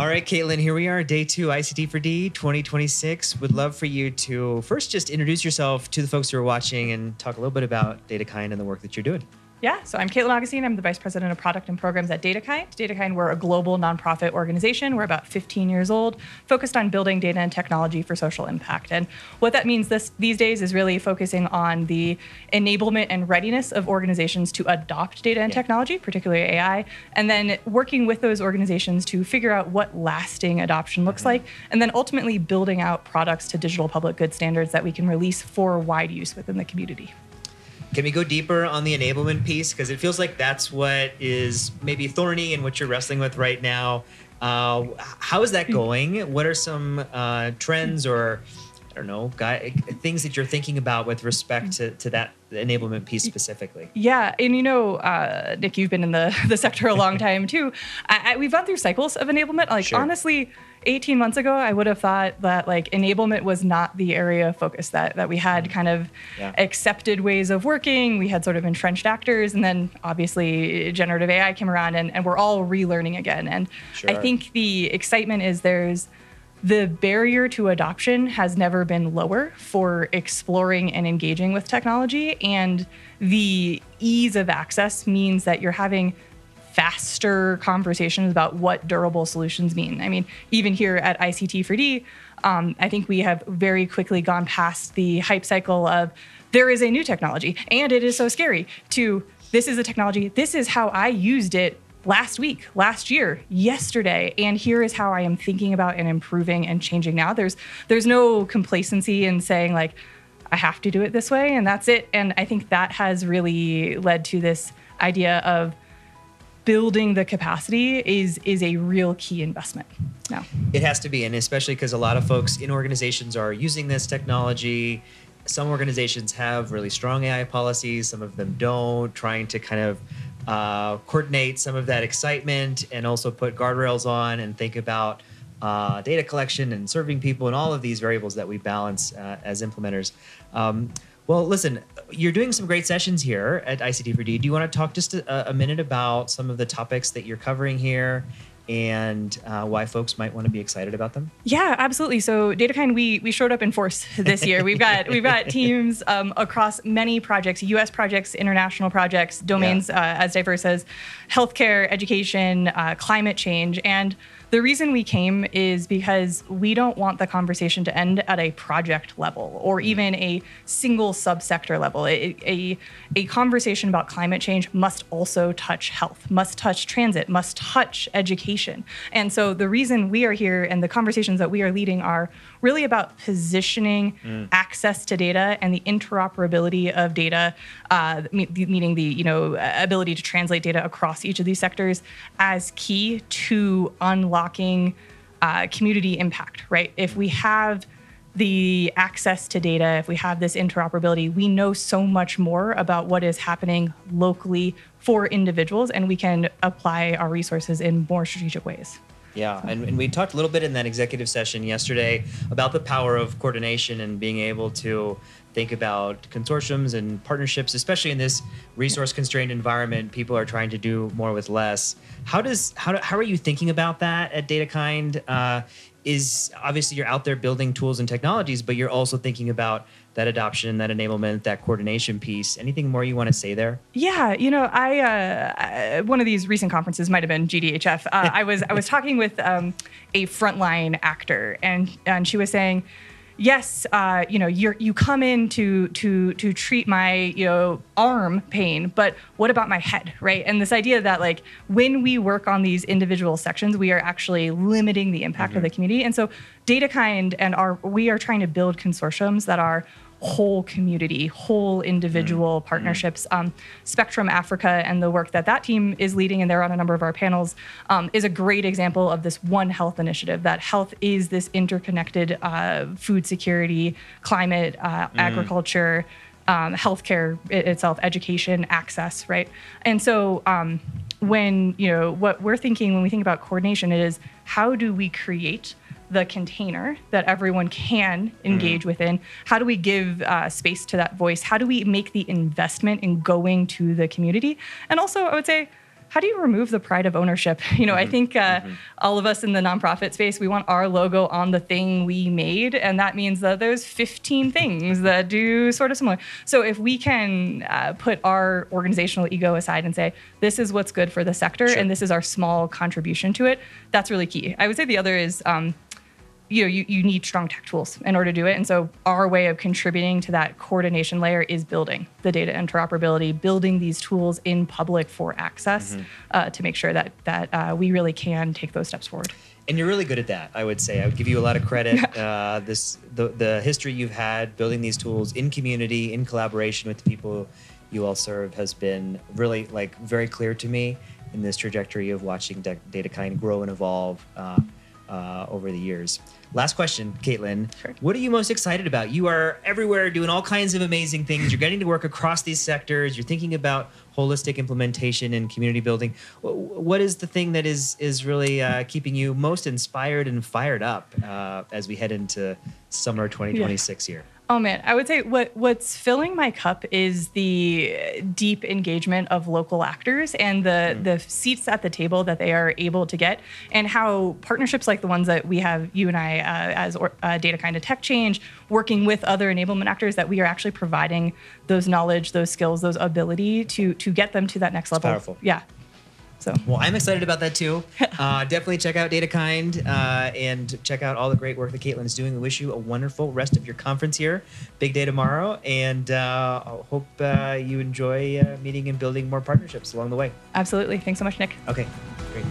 All right, Caitlin, here we are, day 2, ICT4D 2026. Would love for you to first just introduce yourself to the folks who are watching and talk a little bit about DataKind and the work that you're doing. Yeah, so I'm Caitlin Augustin. I'm the Vice President of Product and Programs at DataKind. DataKind, we're a global nonprofit organization. We're about 15 years old, focused on building data and technology for social impact. And what that means these days is really focusing on the enablement and readiness of organizations to adopt data and technology, particularly AI, and then working with those organizations to figure out what lasting adoption looks like, and then ultimately building out products to digital public good standards that we can release for wide use within the community. Can we go deeper on the enablement piece? Because it feels like that's what is maybe thorny and what you're wrestling with right now. How is that going? What are some trends or, I don't know, things that you're thinking about with respect to that enablement piece specifically? Yeah, and Nick, you've been in the sector a long time too. We've gone through cycles of enablement. Honestly, 18 months ago, I would have thought that enablement was not the area of focus, that we had kind of accepted ways of working. We had sort of entrenched actors, and then obviously generative AI came around and we're all relearning again. And I think the excitement is the barrier to adoption has never been lower for exploring and engaging with technology. And the ease of access means that you're having faster conversations about what durable solutions mean. I mean, even here at ICT4D, I think we have very quickly gone past the hype cycle of there is a new technology and it is so scary to this is a technology, this is how I used it last week, last year, yesterday, and here is how I am thinking about and improving and changing now. There's no complacency in saying I have to do it this way and that's it. And I think that has really led to this idea of building the capacity is a real key investment now. It has to be, and especially because a lot of folks in organizations are using this technology. Some organizations have really strong AI policies, some of them don't, trying to kind of coordinate some of that excitement and also put guardrails on and think about data collection and serving people and all of these variables that we balance as implementers. Well, listen, you're doing some great sessions here at ICT4D. Do you want to talk just a minute about some of the topics that you're covering here and why folks might want to be excited about them? Yeah, absolutely. So DataKind, we showed up in force this year. We've got teams across many projects, U.S. projects, international projects, domains as diverse as healthcare, education, climate change. And the reason we came is because we don't want the conversation to end at a project level or even a single subsector level. A conversation about climate change must also touch health, must touch transit, must touch education. And so the reason we are here and the conversations that we are leading are really about positioning access to data and the interoperability of data, meaning the ability to translate data across each of these sectors as key to unlocking community impact, right? If we have the access to data, if we have this interoperability, we know so much more about what is happening locally for individuals, and we can apply our resources in more strategic ways. Yeah, and we talked a little bit in that executive session yesterday about the power of coordination and being able to think about consortiums and partnerships, especially in this resource-constrained environment. People are trying to do more with less. How are you thinking about that at DataKind? Is obviously you're out there building tools and technologies, but you're also thinking about that adoption, that enablement, that coordination piece. Anything more you want to say there? Yeah, I one of these recent conferences might have been GDHF. I was talking with a frontline actor, and she was saying, yes, you come in to treat my arm pain, but what about my head, right? And this idea that when we work on these individual sections, we are actually limiting the impact of the community. And so DataKind we are trying to build consortiums that are whole community, whole individual partnerships. Spectrum Africa and the work that team is leading, and they're on a number of our panels, is a great example of this One Health initiative, that health is this interconnected food security, climate, agriculture, healthcare itself, education, access, right? And so what we're thinking when we think about coordination is how do we create the container that everyone can engage within? How do we give space to that voice? How do we make the investment in going to the community? And also, I would say, how do you remove the pride of ownership? I think all of us in the nonprofit space, we want our logo on the thing we made. And that means that there's 15 things that do sort of similar. So if we can put our organizational ego aside and say, this is what's good for the sector, and this is our small contribution to it, that's really key. I would say the other is, you need strong tech tools in order to do it. And so our way of contributing to that coordination layer is building the data interoperability, building these tools in public for access to make sure that we really can take those steps forward. And you're really good at that, I would say. I would give you a lot of credit. The history you've had building these tools in community, in collaboration with the people you all serve has been really very clear to me in this trajectory of watching DataKind grow and evolve over the years. Last question, Caitlin. Sure. What are you most excited about? You are everywhere doing all kinds of amazing things. You're getting to work across these sectors. You're thinking about holistic implementation and community building. What is the thing that is really keeping you most inspired and fired up as we head into summer 2026 here? Oh man, I would say what's filling my cup is the deep engagement of local actors and the seats at the table that they are able to get, and how partnerships like the ones that we have, you and I, as DataKind and Tech Change, working with other enablement actors, that we are actually providing those knowledge, those skills, those ability to get them to that next level. Powerful. Yeah. So. Well, I'm excited about that too. Definitely check out DataKind and check out all the great work that Caitlin is doing. We wish you a wonderful rest of your conference here, Big Day tomorrow, and I hope you enjoy meeting and building more partnerships along the way. Absolutely. Thanks so much, Nick. Okay, great.